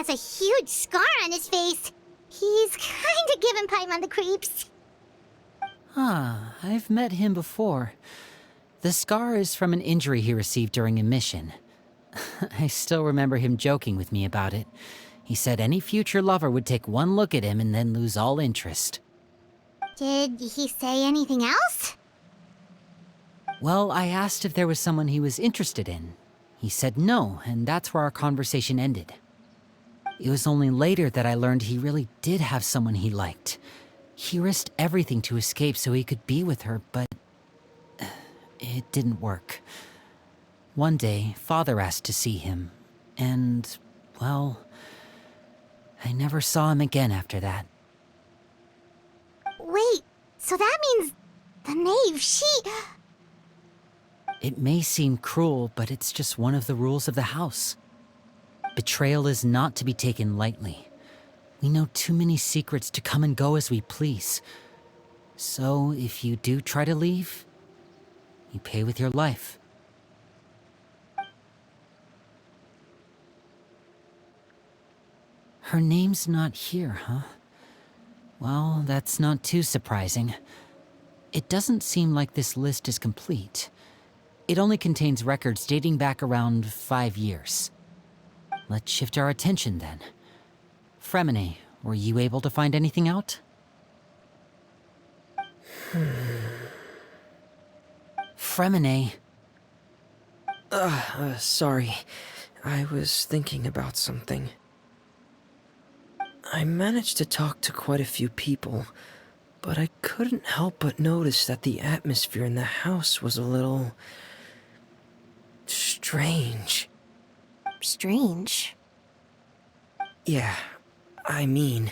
has a huge scar on his face. He's kinda giving Paimon the creeps. Ah, I've met him before. The scar is from an injury he received during a mission. I still remember him joking with me about it. He said any future lover would take one look at him and then lose all interest. Did he say anything else? Well, I asked if there was someone he was interested in. He said no, and that's where our conversation ended. It was only later that I learned he really did have someone he liked. He risked everything to escape so he could be with her, but it didn't work. One day, Father asked to see him, and, well, I never saw him again after that. Wait, so that means the knave, she... It may seem cruel, but it's just one of the rules of the house. Betrayal is not to be taken lightly. We know too many secrets to come and go as we please. So, if you do try to leave, you pay with your life. Her name's not here, huh? Well, that's not too surprising. It doesn't seem like this list is complete. It only contains records dating back around 5 years. Let's shift our attention then. Fremine, were you able to find anything out? Fremine. Sorry. I was thinking about something. I managed to talk to quite a few people, but I couldn't help but notice that the atmosphere in the house was a little... strange. Strange? Yeah, I mean,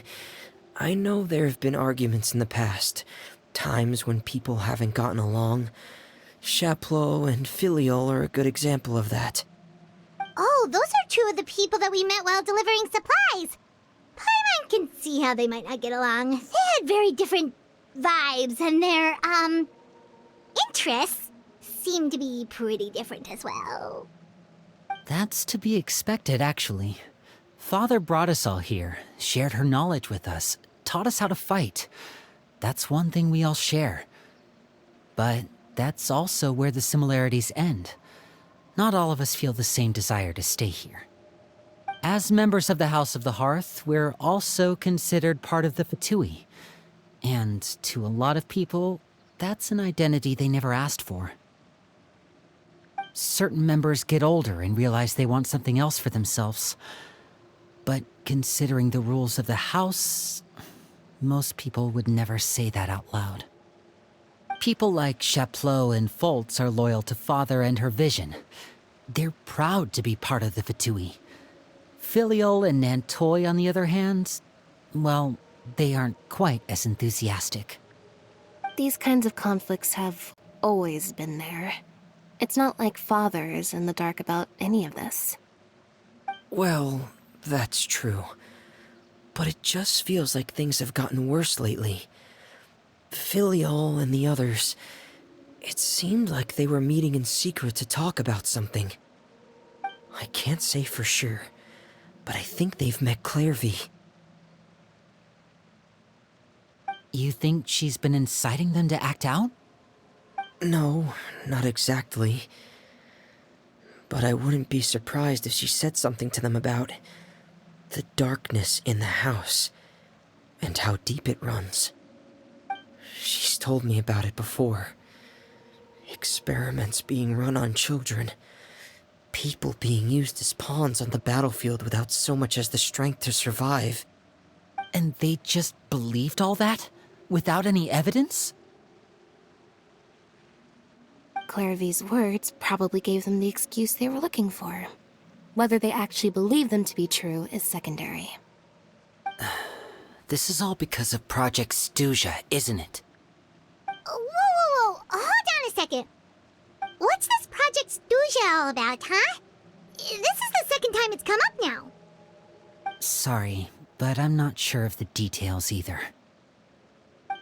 I know there have been arguments in the past, times when people haven't gotten along. Chaplot and Filiol are a good example of that. Oh, those are two of the people that we met while delivering supplies. Paimon can see how they might not get along. They had very different vibes, and their, interests seem to be pretty different as well. That's to be expected, actually. Father brought us all here, shared her knowledge with us, taught us how to fight. That's one thing we all share. But that's also where the similarities end. Not all of us feel the same desire to stay here. As members of the House of the Hearth, we're also considered part of the Fatui. And to a lot of people, that's an identity they never asked for. Certain members get older and realize they want something else for themselves. But considering the rules of the house, most people would never say that out loud. People like Chaplot and Foltz are loyal to Father and her vision. They're proud to be part of the Fatui. Filiol and Nantoy, on the other hand, well, they aren't quite as enthusiastic. These kinds of conflicts have always been there. It's not like Father is in the dark about any of this. Well, that's true. But it just feels like things have gotten worse lately. Filiol and the others, it seemed like they were meeting in secret to talk about something. I can't say for sure, but I think they've met Clairvy. You think she's been inciting them to act out? No, not exactly. But I wouldn't be surprised if she said something to them about the darkness in the house and how deep it runs. She's told me about it before. Experiments being run on children. People being used as pawns on the battlefield without so much as the strength to survive. And they just believed all that? Without any evidence? Clairvy's words probably gave them the excuse they were looking for. Whether they actually believe them to be true is secondary. This is all because of Project Stuja, isn't it? Whoa. Hold on a second. What's this Project Stuja all about, huh? This is the second time it's come up now. Sorry, but I'm not sure of the details either.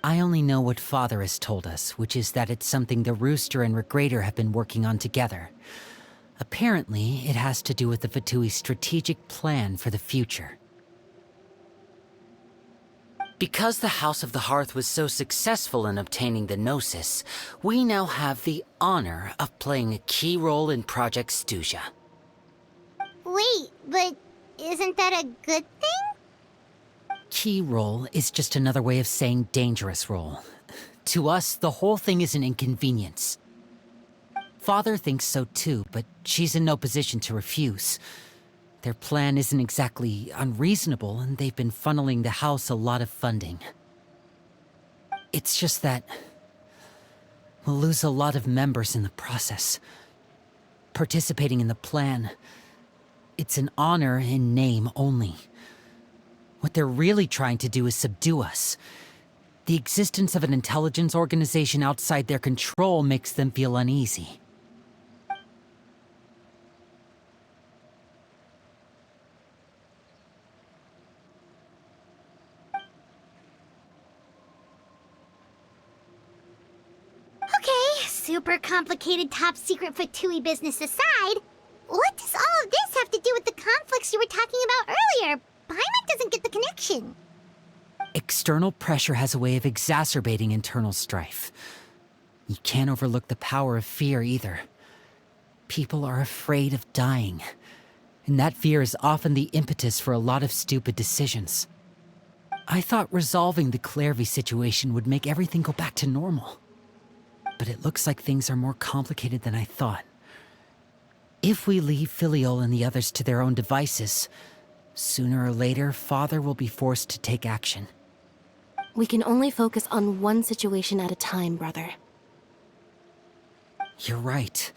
I only know what Father has told us, which is that it's something the Rooster and Regrader have been working on together. Apparently, it has to do with the Fatui's strategic plan for the future. Because the House of the Hearth was so successful in obtaining the Gnosis, we now have the honor of playing a key role in Project Stuja. Wait, but isn't that a good thing? Key role is just another way of saying dangerous role. To us, the whole thing is an inconvenience. Father thinks so too, but she's in no position to refuse. Their plan isn't exactly unreasonable, and they've been funneling the house a lot of funding. It's just that we'll lose a lot of members in the process. Participating in the plan, it's an honor in name only. What they're really trying to do is subdue us. The existence of an intelligence organization outside their control makes them feel uneasy. Okay, super complicated top secret Fatui business aside, what does all of this have to do with the conflicts you were talking about earlier? Paimon doesn't get the connection. External pressure has a way of exacerbating internal strife. You can't overlook the power of fear either. People are afraid of dying, and that fear is often the impetus for a lot of stupid decisions. I thought resolving the Clairvy situation would make everything go back to normal. But it looks like things are more complicated than I thought. If we leave Filiol and the others to their own devices, sooner or later, Father will be forced to take action. We can only focus on one situation at a time, brother. You're right.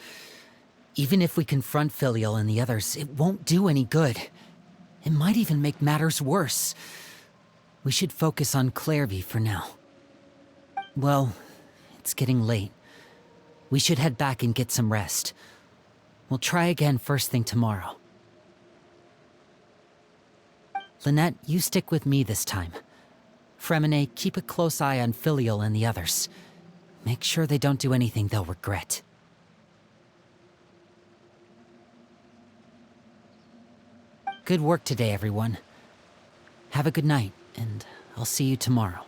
Even if we confront Filiol and the others, it won't do any good. It might even make matters worse. We should focus on Clairvy for now. Well, it's getting late. We should head back and get some rest. We'll try again first thing tomorrow. Lynette, you stick with me this time. Fremine, keep a close eye on Filiol and the others. Make sure they don't do anything they'll regret. Good work today, everyone. Have a good night, and I'll see you tomorrow.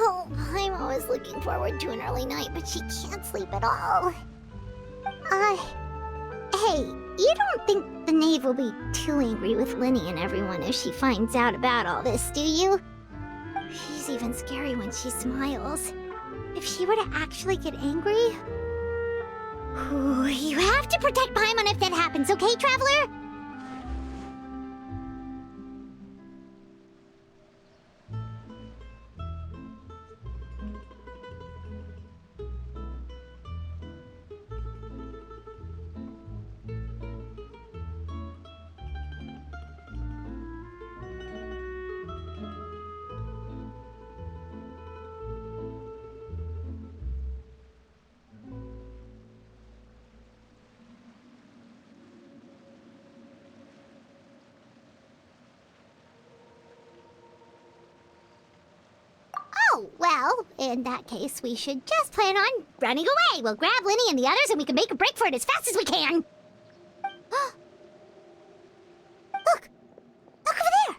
Oh, I'm always looking forward to an early night, but she can't sleep at all. Hey, you don't think the knave will be too angry with Linny and everyone if she finds out about all this, do you? She's even scary when she smiles. If she were to actually get angry... Ooh, you have to protect Paimon if that happens, okay, Traveler? Oh, well, in that case, we should just plan on running away. We'll grab Linny and the others and we can make a break for it as fast as we can. Look! Look over there!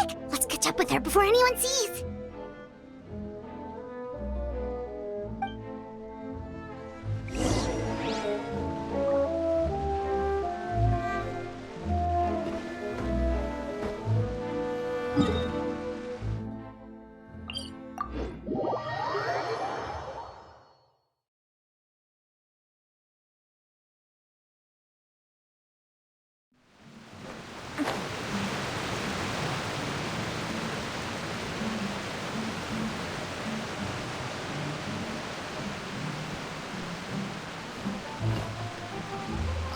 Quick, let's catch up with her before anyone sees!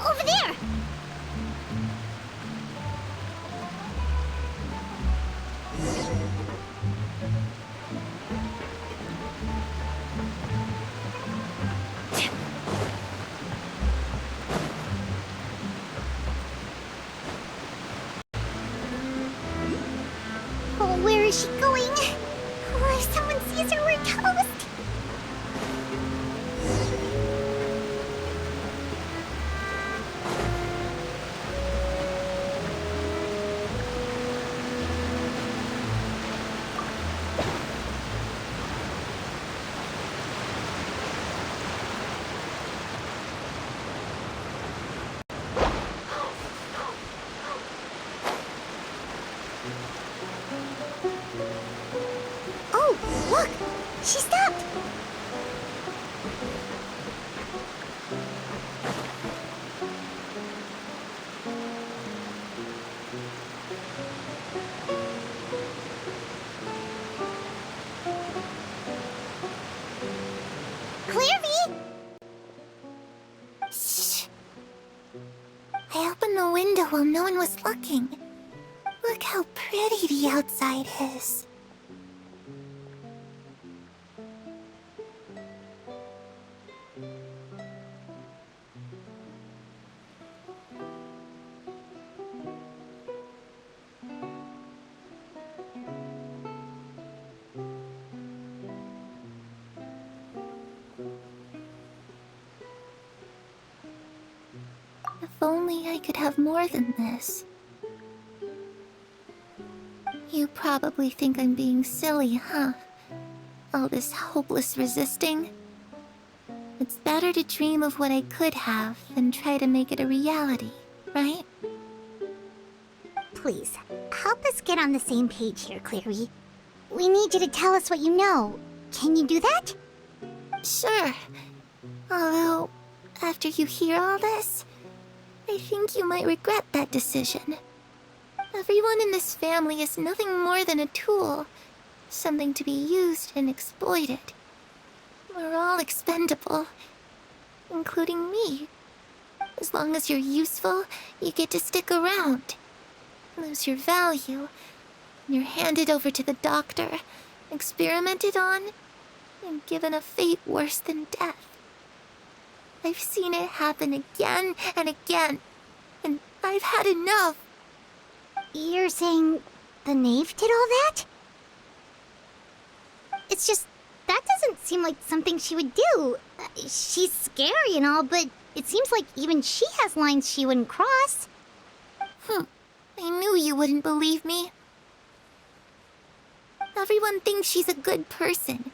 Over there! Oh, where is she going? Oh, if someone sees her, we're toast! Oh, look! She stopped! Clearvy! Shh! I opened the window while no one was looking. Look how pretty the outside is. If only I could have more than this. You probably think I'm being silly, huh? All this hopeless resisting? It's better to dream of what I could have than try to make it a reality, right? Please, help us get on the same page here, Clary. We need you to tell us what you know. Can you do that? Sure. Although, after you hear all this, I think you might regret that decision. Everyone in this family is nothing more than a tool. Something to be used and exploited. We're all expendable. Including me. As long as you're useful, you get to stick around. Lose your value. And you're handed over to the doctor, experimented on, and given a fate worse than death. I've seen it happen again and again, and I've had enough. You're saying the knave did all that? It's just, that doesn't seem like something she would do. She's scary and all, but it seems like even she has lines she wouldn't cross. I knew you wouldn't believe me. Everyone thinks she's a good person.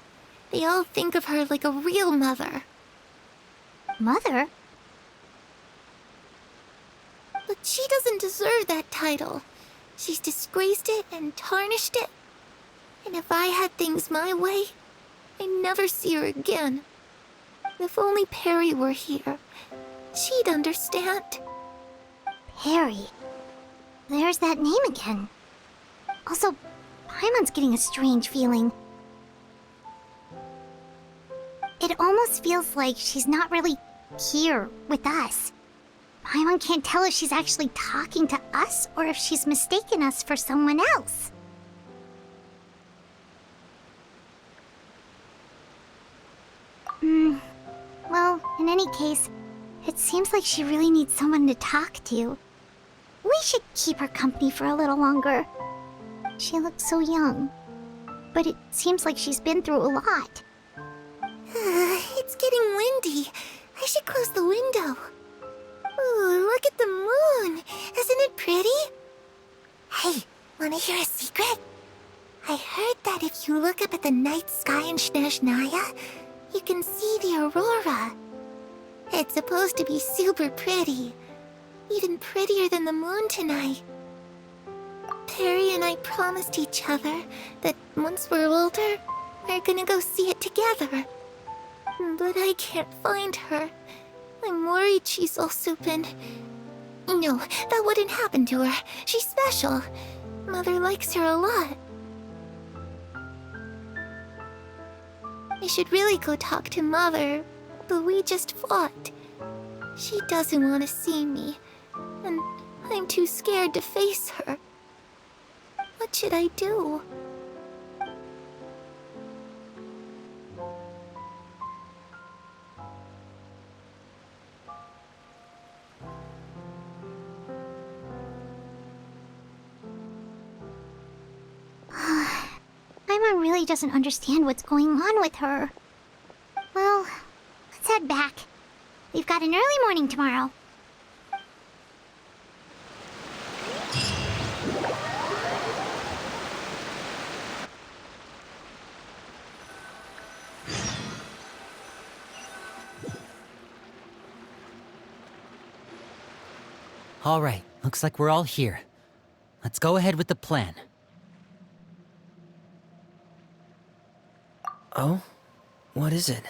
They all think of her like a real mother. Mother? But she doesn't deserve that title. She's disgraced it and tarnished it. And if I had things my way, I'd never see her again. If only Perry were here, she'd understand. Perry? There's that name again. Also, Paimon's getting a strange feeling. It almost feels like she's not really here with us. Paimon can't tell if she's actually talking to us or if she's mistaken us for someone else. Well, in any case, it seems like she really needs someone to talk to. We should keep her company for a little longer. She looks so young, but it seems like she's been through a lot. It's getting windy. I should close the window. Ooh, look at the moon. Isn't it pretty? Hey, Wanna hear a secret? I heard that if you look up at the night sky in Snezhnaya, you can see the aurora. It's supposed to be super pretty. Even prettier than the moon tonight. Perry and I promised each other that once we're older, we're gonna go see it together. But I can't find her. I'm worried she's also been... No, that wouldn't happen to her. She's special. Mother likes her a lot. I should really go talk to Mother, but we just fought. She doesn't want to see me, and I'm too scared to face her. What should I do? Paimon really doesn't understand what's going on with her. Well, let's head back. We've got an early morning tomorrow. All right, looks like we're all here. Let's go ahead with the plan. Oh? What is it?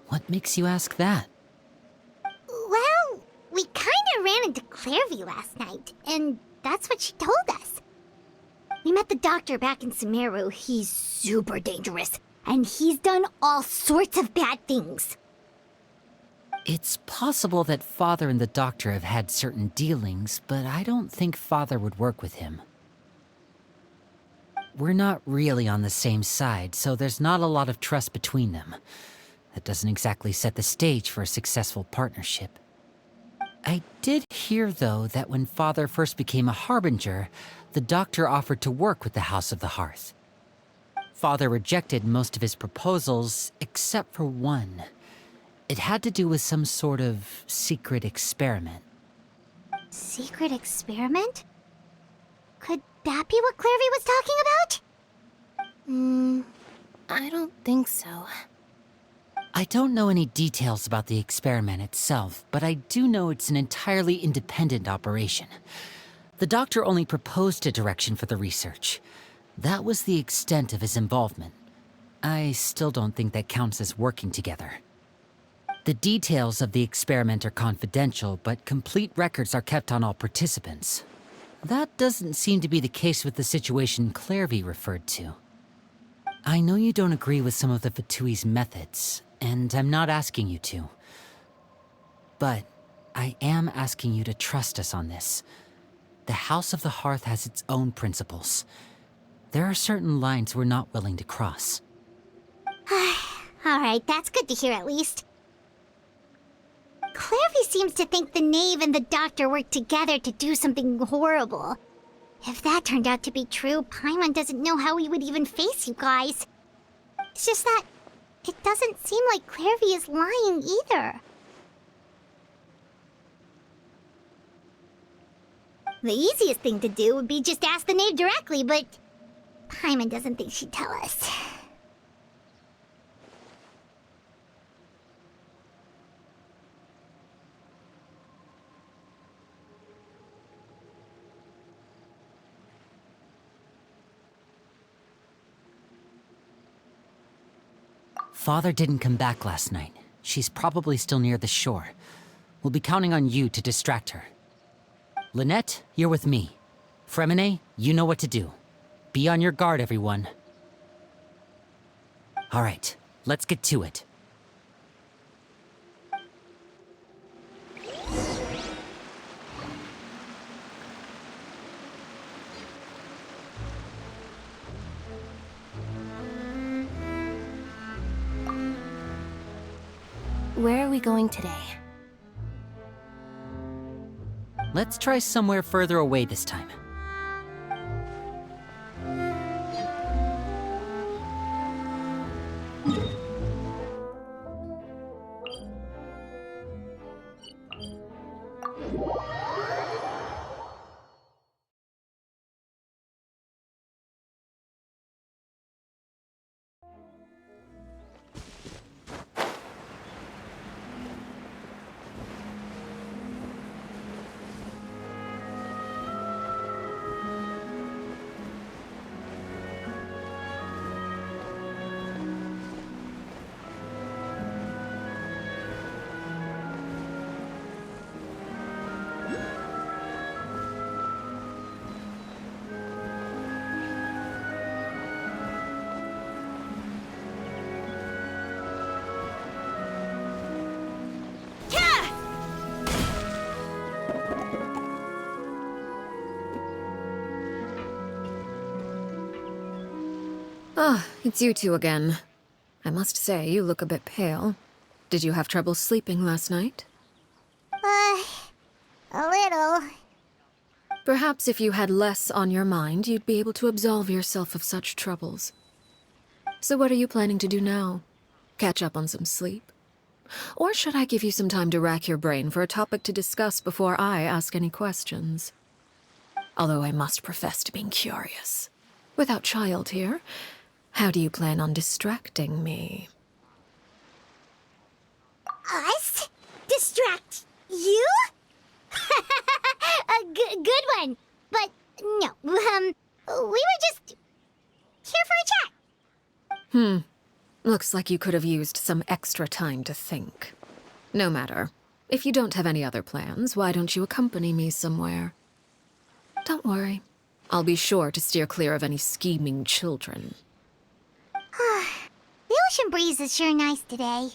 What makes you ask that? Well, we kinda ran into Clairvy last night, and that's what she told us. We met the doctor back in Sumeru. He's super dangerous, and he's done all sorts of bad things. It's possible that Father and the Doctor have had certain dealings, but I don't think Father would work with him. We're not really on the same side, so there's not a lot of trust between them. That doesn't exactly set the stage for a successful partnership. I did hear, though, that when Father first became a Harbinger, the Doctor offered to work with the House of the Hearth. Father rejected most of his proposals, except for one. It had to do with some sort of secret experiment. Secret experiment? Could that be what Clairvy was talking about? I don't think so. I don't know any details about the experiment itself, but I do know it's an entirely independent operation. The Doctor only proposed a direction for the research. That was the extent of his involvement. I still don't think that counts as working together. The details of the experiment are confidential, but complete records are kept on all participants. That doesn't seem to be the case with the situation Clairvy referred to. I know you don't agree with some of the Fatui's methods, and I'm not asking you to. But I am asking you to trust us on this. The House of the Hearth has its own principles. There are certain lines we're not willing to cross. Alright, that's good to hear at least. Clairvy seems to think the Knave and the Doctor worked together to do something horrible. If that turned out to be true, Paimon doesn't know how we would even face you guys. It's just that it doesn't seem like Clairvy is lying either. The easiest thing to do would be just ask the Knave directly, but Paimon doesn't think she'd tell us. Father didn't come back last night. She's probably still near the shore. We'll be counting on you to distract her. Lynette, you're with me. Fremine, you know what to do. Be on your guard, everyone. All right, let's get to it. Where are we going today? Let's try somewhere further away this time. Ah, it's you two again. I must say, you look a bit pale. Did you have trouble sleeping last night? A little. Perhaps if you had less on your mind, you'd be able to absolve yourself of such troubles. So what are you planning to do now? Catch up on some sleep? Or should I give you some time to rack your brain for a topic to discuss before I ask any questions? Although I must profess to being curious. Without child here, how do you plan on distracting me? Us? Distract you? A good one. But no, we were just here for a chat. Looks like you could have used some extra time to think. No matter. If you don't have any other plans, why don't you accompany me somewhere? Don't worry. I'll be sure to steer clear of any scheming children. The ocean breeze is sure nice today.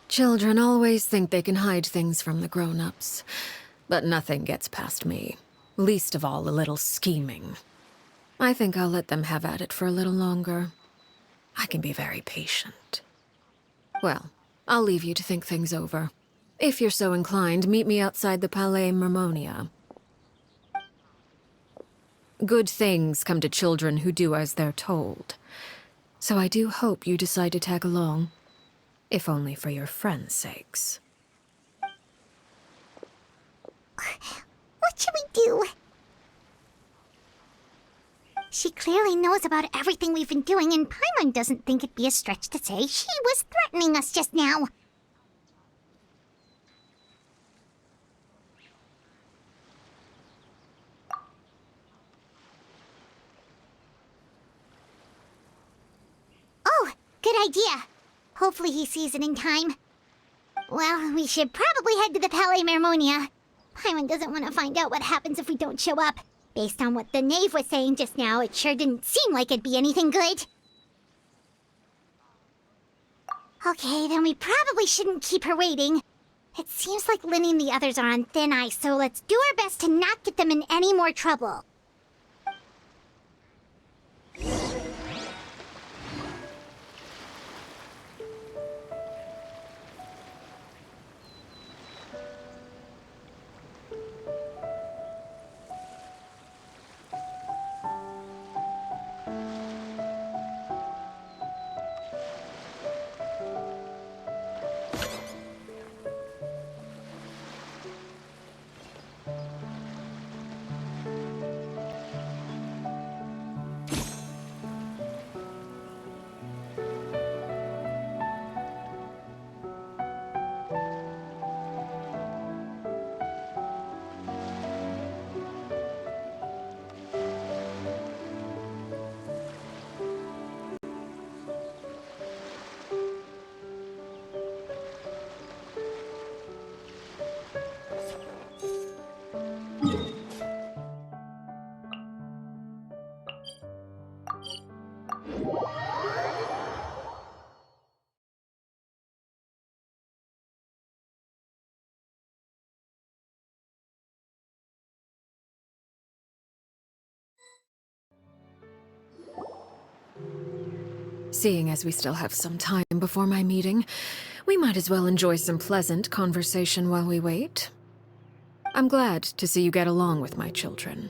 Children always think they can hide things from the grown-ups. But nothing gets past me. Least of all a little scheming. I think I'll let them have at it for a little longer. I can be very patient. Well, I'll leave you to think things over. If you're so inclined, meet me outside the Palais Mermonia. Good things come to children who do as they're told. So I do hope you decide to tag along. If only for your friends' sakes. What should we do? She clearly knows about everything we've been doing, and Paimon doesn't think it'd be a stretch to say she was threatening us just now. Oh, good idea. Hopefully he sees it in time. Well, we should probably head to the Palais Mermonia. Paimon doesn't want to find out what happens if we don't show up. Based on what the knave was saying just now, it sure didn't seem like it'd be anything good. Okay, then we probably shouldn't keep her waiting. It seems like Linny and the others are on thin ice, so let's do our best to not get them in any more trouble. Seeing as we still have some time before my meeting, we might as well enjoy some pleasant conversation while we wait. I'm glad to see you get along with my children.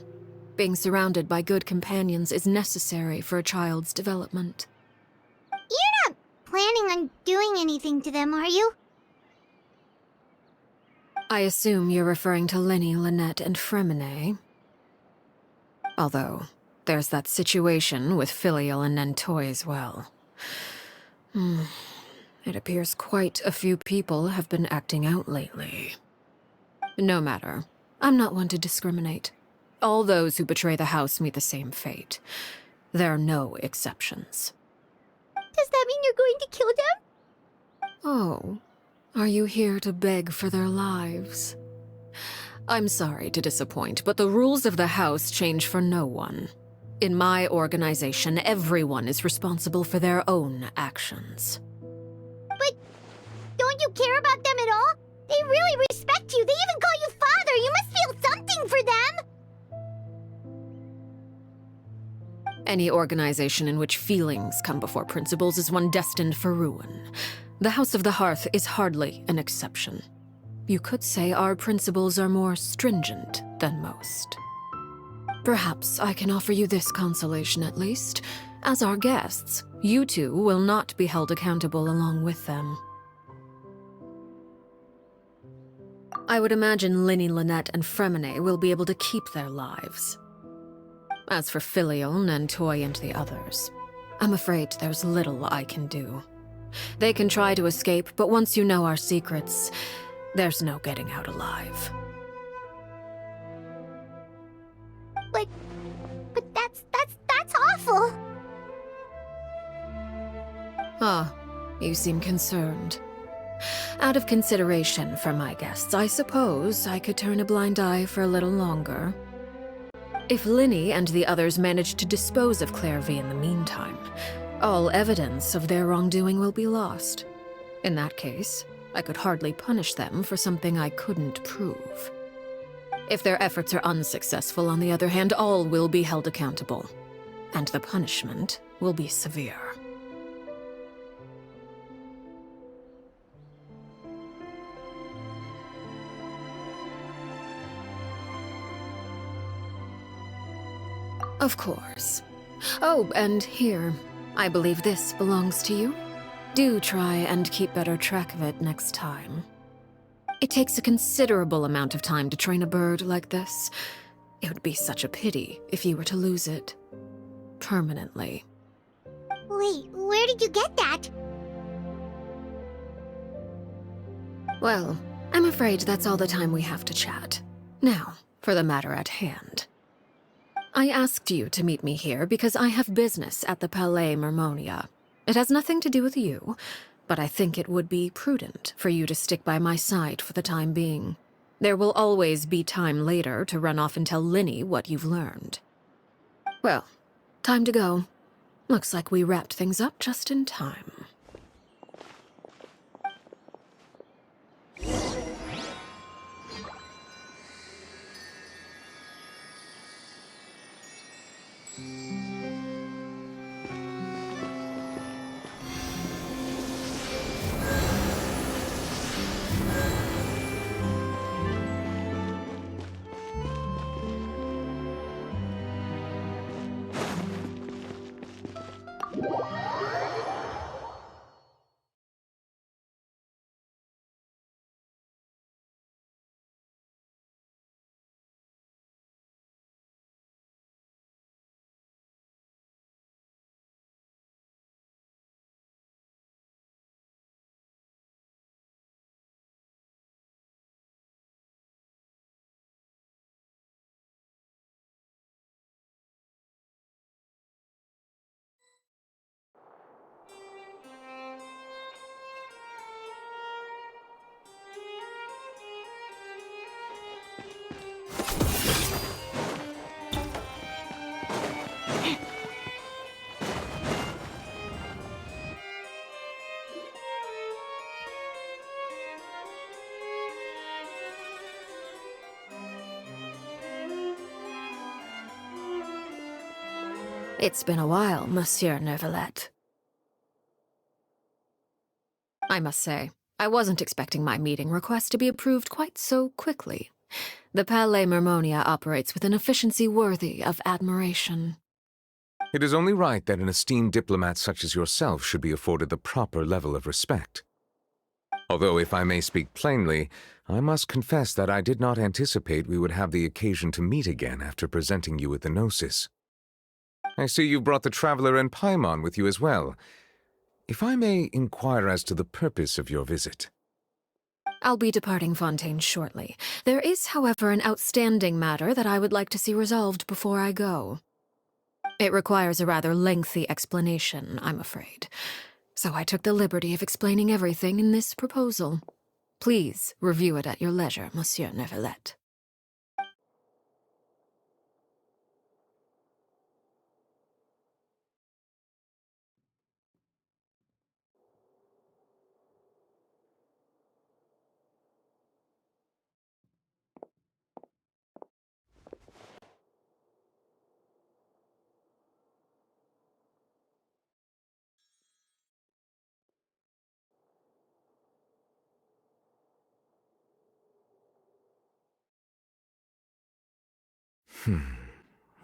Being surrounded by good companions is necessary for a child's development. You're not planning on doing anything to them, are you? I assume you're referring to Lenny, Lynette, and Fremine. Although, there's that situation with Filial and Nentoy as well. It appears quite a few people have been acting out lately. No matter. I'm not one to discriminate. All those who betray the house meet the same fate. There are no exceptions. Does that mean you're going to kill them? Oh, are you here to beg for their lives? I'm sorry to disappoint, but the rules of the house change for no one. In my organization, everyone is responsible for their own actions. But don't you care about them at all? They really respect you. They even call you father. You must feel something for them. Any organization in which feelings come before principles is one destined for ruin. The House of the Hearth is hardly an exception. You could say our principles are more stringent than most. Perhaps I can offer you this consolation at least. As our guests, you two will not be held accountable along with them. I would imagine Linny, Lynette, and Fremine will be able to keep their lives. As for Filial, Nentoy, and the others, I'm afraid there's little I can do. They can try to escape, but once you know our secrets, there's no getting out alive. But that's awful. Ah, you seem concerned. Out of consideration for my guests, I suppose I could turn a blind eye for a little longer. If Linny and the others manage to dispose of Clairvy in the meantime, all evidence of their wrongdoing will be lost. In that case, I could hardly punish them for something I couldn't prove. If their efforts are unsuccessful, on the other hand, all will be held accountable, and the punishment will be severe. Of course. Oh, and here, I believe this belongs to you. Do try and keep better track of it next time. It takes a considerable amount of time to train a bird like this. It would be such a pity if you were to lose it. Permanently. Wait, where did you get that? Well, I'm afraid that's all the time we have to chat. Now, for the matter at hand. I asked you to meet me here because I have business at the Palais Mermonia. It has nothing to do with you, but I think it would be prudent for you to stick by my side for the time being. There will always be time later to run off and tell Linny what you've learned. Well, time to go. Looks like we wrapped things up just in time. It's been a while, Monsieur Neuvillette. I must say, I wasn't expecting my meeting request to be approved quite so quickly. The Palais Mermonia operates with an efficiency worthy of admiration. It is only right that an esteemed diplomat such as yourself should be afforded the proper level of respect. Although, if I may speak plainly, I must confess that I did not anticipate we would have the occasion to meet again after presenting you with the Gnosis. I see you've brought the Traveler and Paimon with you as well. If I may inquire as to the purpose of your visit. I'll be departing Fontaine shortly. There is, however, an outstanding matter that I would like to see resolved before I go. It requires a rather lengthy explanation, I'm afraid. So I took the liberty of explaining everything in this proposal. Please review it at your leisure, Monsieur Neuvillette.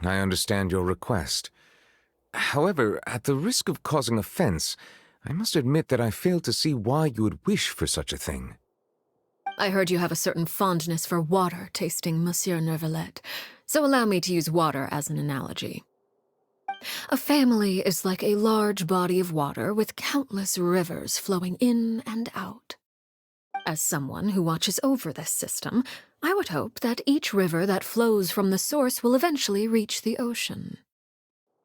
I understand your request. However, at the risk of causing offense, I must admit that I fail to see why you would wish for such a thing. I heard you have a certain fondness for water tasting, Monsieur Neuvillette, so allow me to use water as an analogy. A family is like a large body of water with countless rivers flowing in and out. As someone who watches over this system, I would hope that each river that flows from the source will eventually reach the ocean.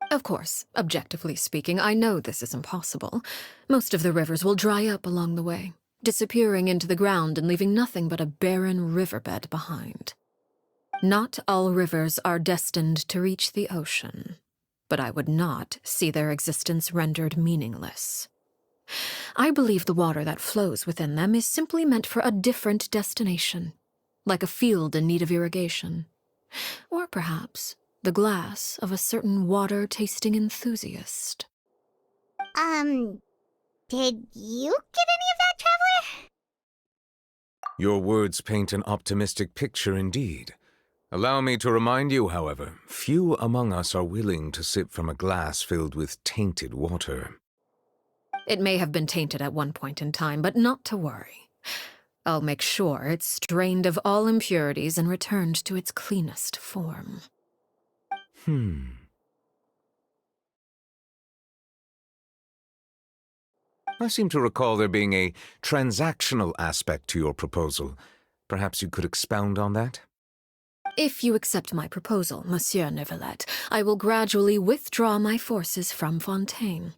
Of course, objectively speaking, I know this is impossible. Most of the rivers will dry up along the way, disappearing into the ground and leaving nothing but a barren riverbed behind. Not all rivers are destined to reach the ocean, but I would not see their existence rendered meaningless. I believe the water that flows within them is simply meant for a different destination, like a field in need of irrigation. Or perhaps the glass of a certain water-tasting enthusiast. Did you get any of that, Traveler? Your words paint an optimistic picture indeed. Allow me to remind you, however, few among us are willing to sip from a glass filled with tainted water. It may have been tainted at one point in time, but not to worry. I'll make sure it's drained of all impurities and returned to its cleanest form. I seem to recall there being a transactional aspect to your proposal. Perhaps you could expound on that? If you accept my proposal, Monsieur Neuvillette, I will gradually withdraw my forces from Fontaine.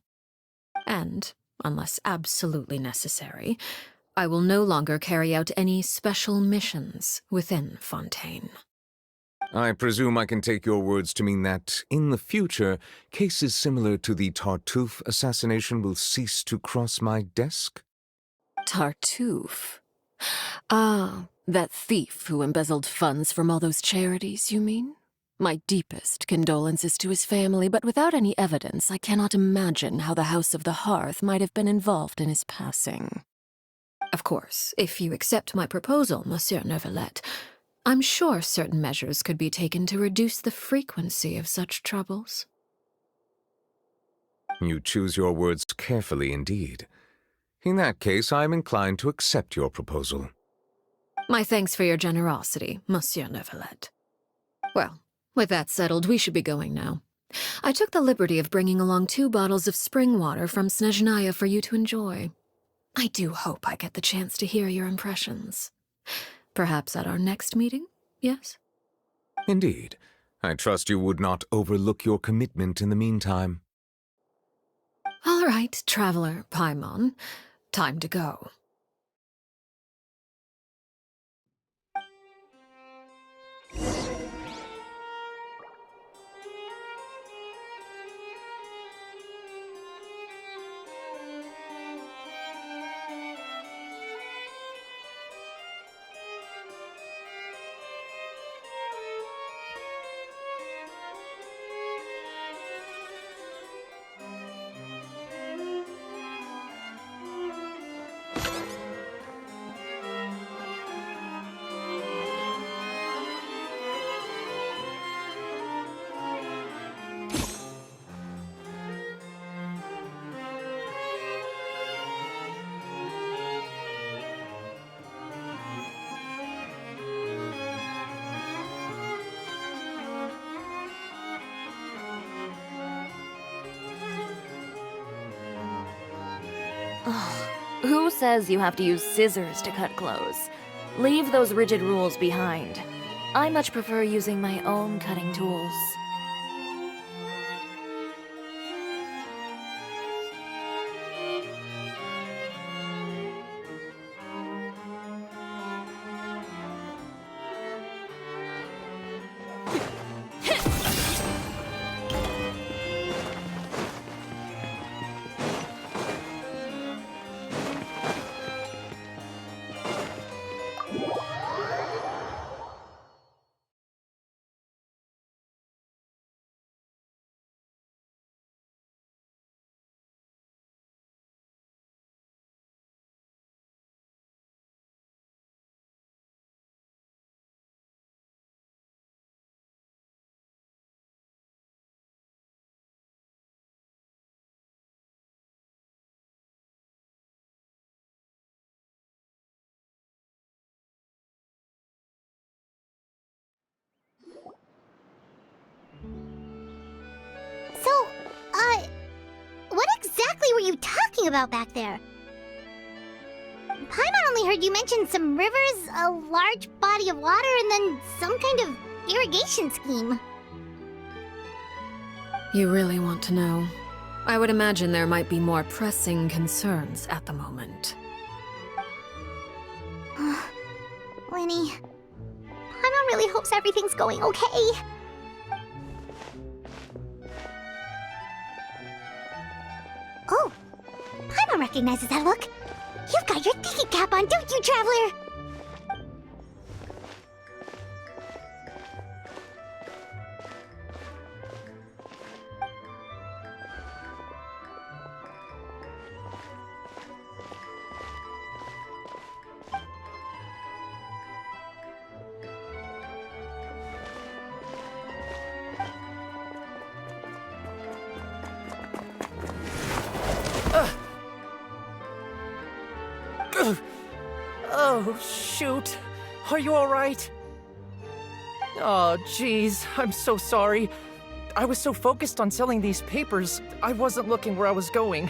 And, unless absolutely necessary, I will no longer carry out any special missions within Fontaine. I presume I can take your words to mean that, in the future, cases similar to the Tartuffe assassination will cease to cross my desk? Tartuffe? Ah, that thief who embezzled funds from all those charities, you mean? My deepest condolences to his family, but without any evidence, I cannot imagine how the House of the Hearth might have been involved in his passing. Of course, if you accept my proposal, Monsieur Neuvillette, I'm sure certain measures could be taken to reduce the frequency of such troubles. You choose your words carefully indeed. In that case, I am inclined to accept your proposal. My thanks for your generosity, Monsieur Neuvillette. Well, with that settled, we should be going now. I took the liberty of bringing along 2 bottles of spring water from Snezhnaya for you to enjoy. I do hope I get the chance to hear your impressions. Perhaps at our next meeting, yes? Indeed. I trust you would not overlook your commitment in the meantime. All right, Traveler Paimon. Time to go. says you have to use scissors to cut clothes. Leave those rigid rules behind. I much prefer using my own cutting tools. So, what exactly were you talking about back there? Paimon only heard you mention some rivers, a large body of water, and then some kind of irrigation scheme. You really want to know? I would imagine there might be more pressing concerns at the moment. Winnie, Paimon really hopes everything's going okay. Oh, Paimon recognizes that look. You've got your thinking cap on, don't you, Traveler? Oh, shoot. Are you alright? Oh, jeez. I'm so sorry. I was so focused on selling these papers, I wasn't looking where I was going.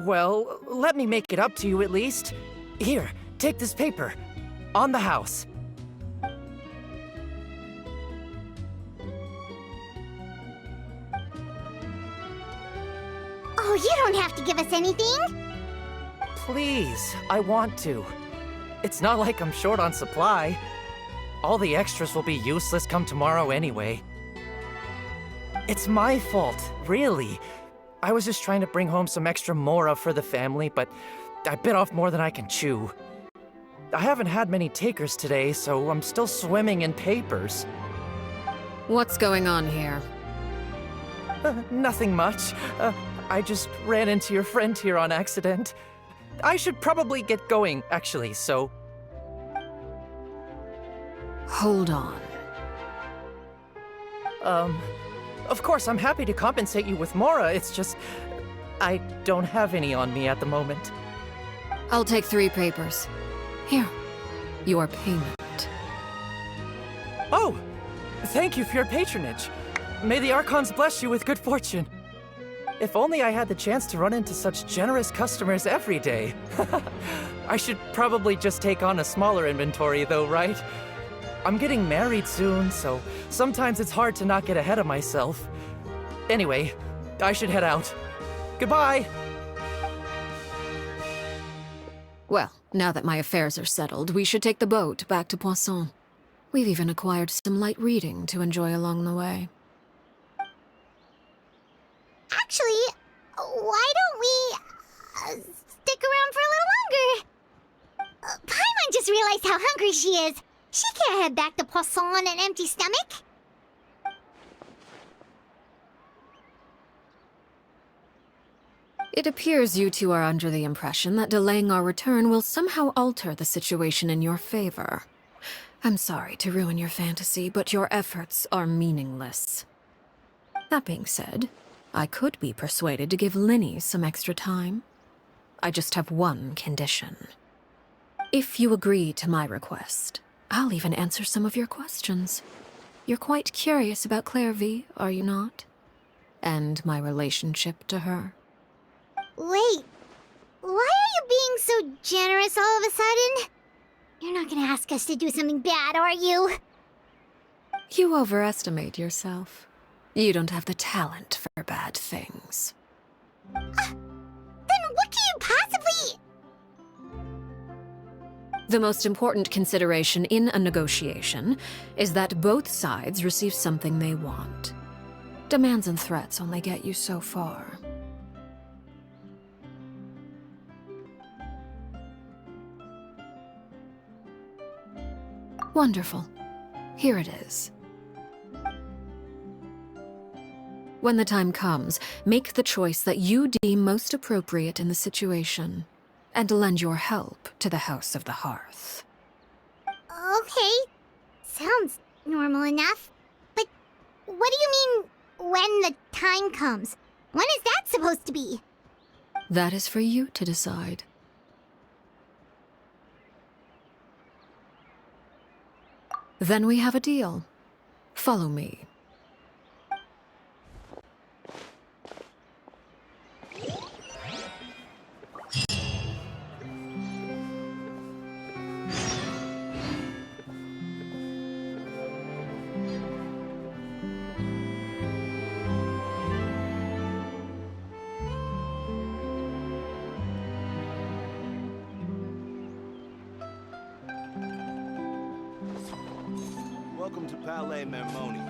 Well, let me make it up to you at least. Here, take this paper. On the house. Oh, you don't have to give us anything. Please, I want to. It's not like I'm short on supply. All the extras will be useless come tomorrow anyway. It's my fault, really. I was just trying to bring home some extra mora for the family, but I bit off more than I can chew. I haven't had many takers today, so I'm still swimming in papers. What's going on here? Nothing much. I just ran into your friend here on accident. I should probably get going, actually, so... Hold on. Of course, I'm happy to compensate you with mora, it's just... I don't have any on me at the moment. I'll take 3 papers. Here, your payment. Oh! Thank you for your patronage. May the Archons bless you with good fortune. If only I had the chance to run into such generous customers every day. I should probably just take on a smaller inventory though, right? I'm getting married soon, so sometimes it's hard to not get ahead of myself. Anyway, I should head out. Goodbye! Well, now that my affairs are settled, we should take the boat back to Poisson. We've even acquired some light reading to enjoy along the way. Actually, why don't we stick around for a little longer? Paimon just realized how hungry she is. She can't head back to Poisson on an empty stomach. It appears you two are under the impression that delaying our return will somehow alter the situation in your favor. I'm sorry to ruin your fantasy, but your efforts are meaningless. That being said, I could be persuaded to give Linny some extra time. I just have one condition. If you agree to my request, I'll even answer some of your questions. You're quite curious about Clairvy, are you not? And my relationship to her. Wait, why are you being so generous all of a sudden? You're not gonna ask us to do something bad, are you? You overestimate yourself. You don't have the talent for bad things. Then what can you possibly... The most important consideration in a negotiation is that both sides receive something they want. Demands and threats only get you so far. Wonderful. Here it is. When the time comes, make the choice that you deem most appropriate in the situation, and lend your help to the House of the Hearth. Okay, sounds normal enough. But what do you mean, when the time comes? When is that supposed to be? That is for you to decide. Then we have a deal. Follow me. Welcome to Palais Mermoni.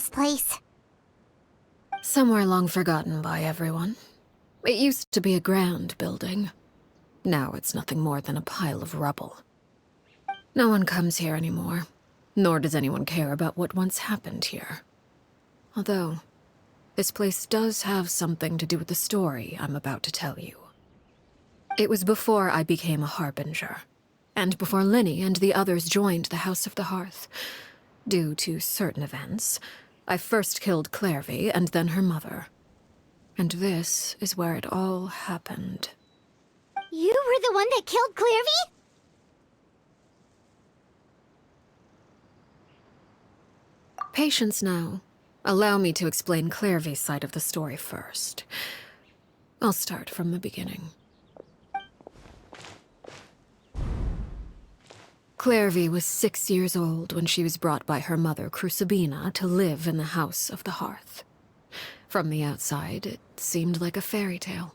this place? Somewhere long forgotten by everyone. It used to be a grand building. Now it's nothing more than a pile of rubble. No one comes here anymore, nor does anyone care about what once happened here. Although, this place does have something to do with the story I'm about to tell you. It was before I became a Harbinger, and before Linny and the others joined the House of the Hearth. Due to certain events, I first killed Clairvy and then her mother. And this is where it all happened. You were the one that killed Clairvy? Patience now. Allow me to explain Clairvy's side of the story first. I'll start from the beginning. Clairvy was 6 years old when she was brought by her mother, Crucibina, to live in the House of the Hearth. From the outside, it seemed like a fairy tale.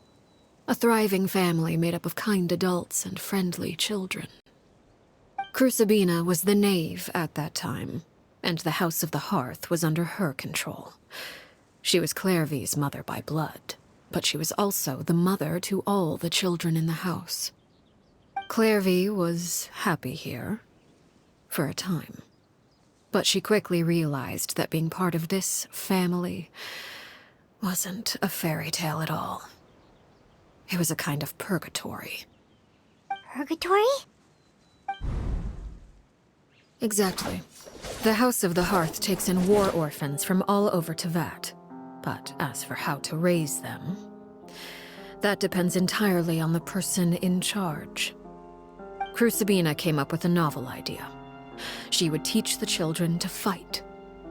A thriving family made up of kind adults and friendly children. Crucibina was the knave at that time, and the House of the Hearth was under her control. She was Clairvy's mother by blood, but she was also the mother to all the children in the house. Clairvy was happy here, for a time. But she quickly realized that being part of this family wasn't a fairy tale at all. It was a kind of purgatory. Purgatory? Exactly. The House of the Hearth takes in war orphans from all over Tevat. But as for how to raise them, that depends entirely on the person in charge. Crucibina came up with a novel idea. She would teach the children to fight,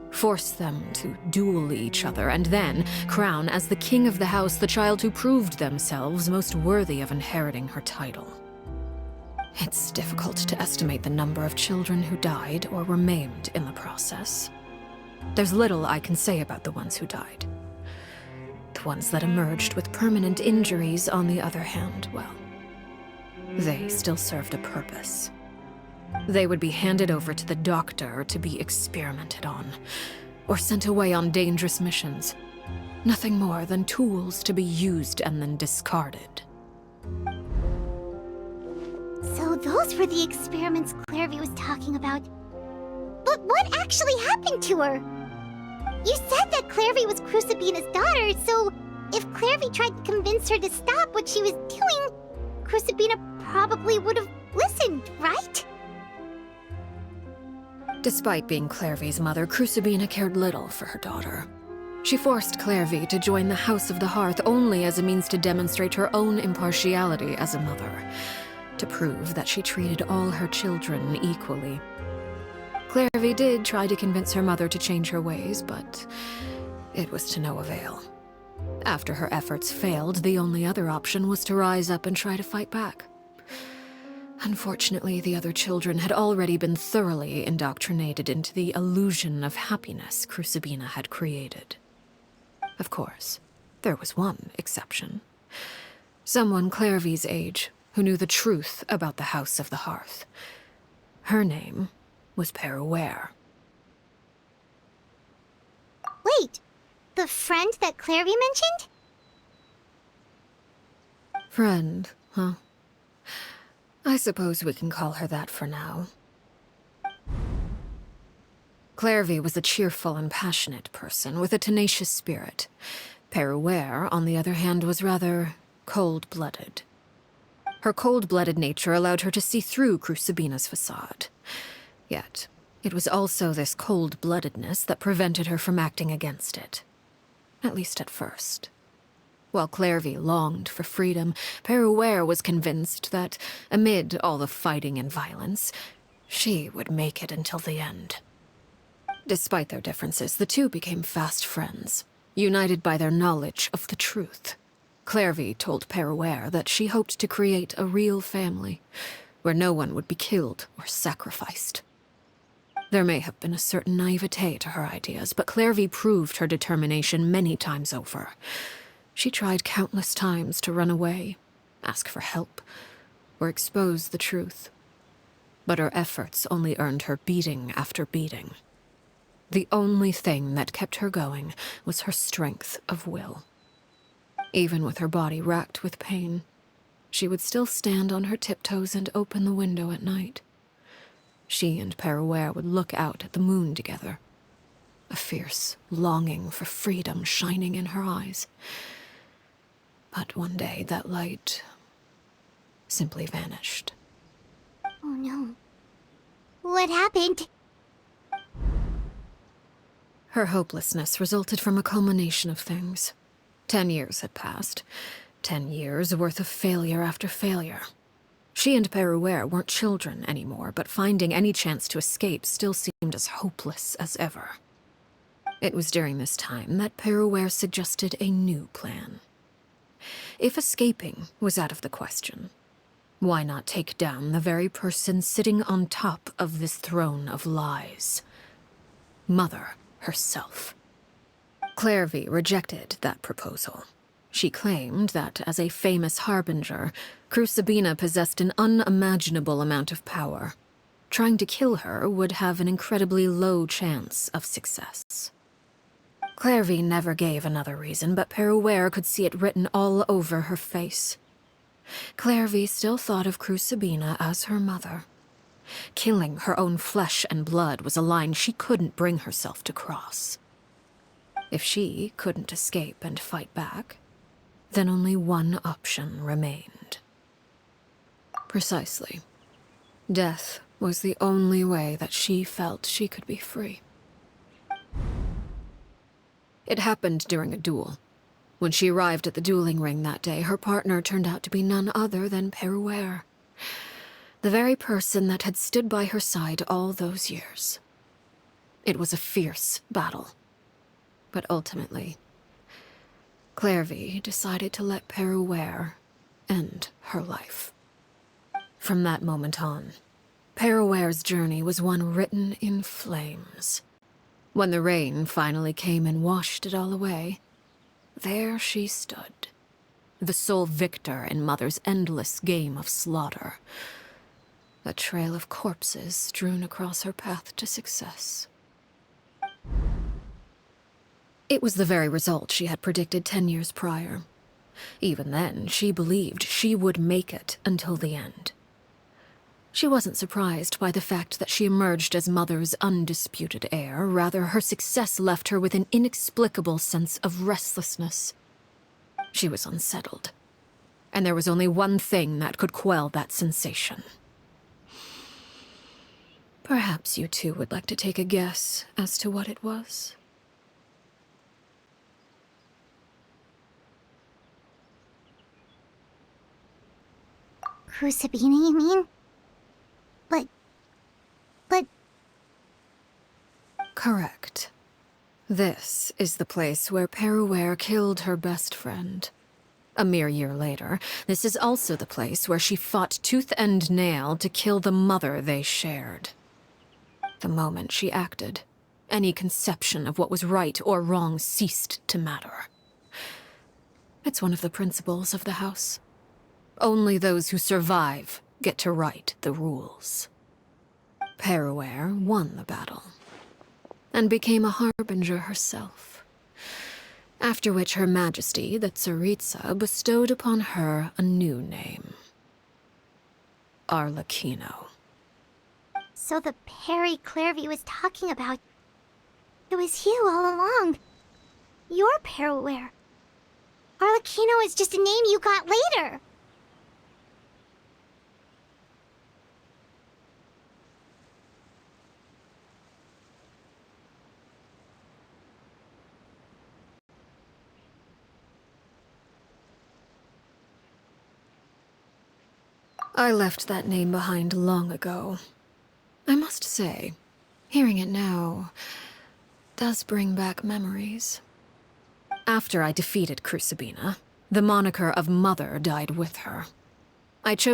force them to duel each other, and then crown as the king of the house the child who proved themselves most worthy of inheriting her title. It's difficult to estimate the number of children who died or were maimed in the process. There's little I can say about the ones who died. The ones that emerged with permanent injuries, on the other hand, well, they still served a purpose. They would be handed over to the doctor to be experimented on, or sent away on dangerous missions. Nothing more than tools to be used and then discarded. So those were the experiments Clairvy was talking about. But what actually happened to her? You said that Clairvy was Crucibina's daughter, so if Clairvy tried to convince her to stop what she was doing, Crucibina probably would have listened, right? Despite being Clairvy's mother, Crucibina cared little for her daughter. She forced Clairvy to join the House of the Hearth only as a means to demonstrate her own impartiality as a mother, to prove that she treated all her children equally. Clairvy did try to convince her mother to change her ways, but it was to no avail. After her efforts failed, the only other option was to rise up and try to fight back. Unfortunately, the other children had already been thoroughly indoctrinated into the illusion of happiness Crucibina had created. Of course, there was one exception. Someone Clairvy's age who knew the truth about the House of the Hearth. Her name was Peruere. Wait, the friend that Clairvy mentioned? Friend, huh? I suppose we can call her that for now. Clairvy was a cheerful and passionate person with a tenacious spirit. Peruere, on the other hand, was rather cold-blooded. Her cold-blooded nature allowed her to see through Crucibina's facade. Yet, it was also this cold-bloodedness that prevented her from acting against it. At least at first. While Clairvy longed for freedom, Peruere was convinced that, amid all the fighting and violence, she would make it until the end. Despite their differences, the two became fast friends, united by their knowledge of the truth. Clairvy told Peruere that she hoped to create a real family, where no one would be killed or sacrificed. There may have been a certain naivete to her ideas, but Clairvy proved her determination many times over. She tried countless times to run away, ask for help, or expose the truth. But her efforts only earned her beating after beating. The only thing that kept her going was her strength of will. Even with her body racked with pain, she would still stand on her tiptoes and open the window at night. She and Perouer would look out at the moon together, a fierce longing for freedom shining in her eyes. But one day that light simply vanished. Oh no. What happened? Her hopelessness resulted from a culmination of things. 10 years had passed. 10 years worth of failure after failure. She and Perouer weren't children anymore, but finding any chance to escape still seemed as hopeless as ever. It was during this time that Perouer suggested a new plan. If escaping was out of the question, why not take down the very person sitting on top of this throne of lies? Mother herself. Clairvy rejected that proposal. She claimed that, as a famous harbinger, Crucibina possessed an unimaginable amount of power. Trying to kill her would have an incredibly low chance of success. Clairvy never gave another reason, but Perouer could see it written all over her face. Clairvy still thought of Crucibina as her mother. Killing her own flesh and blood was a line she couldn't bring herself to cross. If she couldn't escape and fight back, then only one option remained. Precisely. Death was the only way that she felt she could be free. It happened during a duel. When she arrived at the dueling ring that day, her partner turned out to be none other than Perouer, the very person that had stood by her side all those years. It was a fierce battle. But ultimately, Clairvy decided to let Perouer end her life. From that moment on, Perouer's journey was one written in flames. When the rain finally came and washed it all away, there she stood, the sole victor in Mother's endless game of slaughter. A trail of corpses strewn across her path to success. It was the very result she had predicted 10 years prior. Even then, she believed she would make it until the end. She wasn't surprised by the fact that she emerged as Mother's undisputed heir. Rather, her success left her with an inexplicable sense of restlessness. She was unsettled, and there was only one thing that could quell that sensation. Perhaps you two would like to take a guess as to what it was? Crucibina, you mean? But... Correct. This is the place where Perouer killed her best friend. A mere year later, this is also the place where she fought tooth and nail to kill the mother they shared. The moment she acted, any conception of what was right or wrong ceased to matter. It's one of the principles of the house. Only those who survive get to write the rules. Perouer won the battle, and became a harbinger herself. After which Her Majesty, the Tsaritsa, bestowed upon her a new name. Arlecchino. So the Perry Clairvy was talking about... It was you all along. You're Perouer. Arlecchino is just a name you got later. I left that name behind long ago. I must say, hearing it now does bring back memories. After I defeated Crucibina, the moniker of Mother died with her. I chose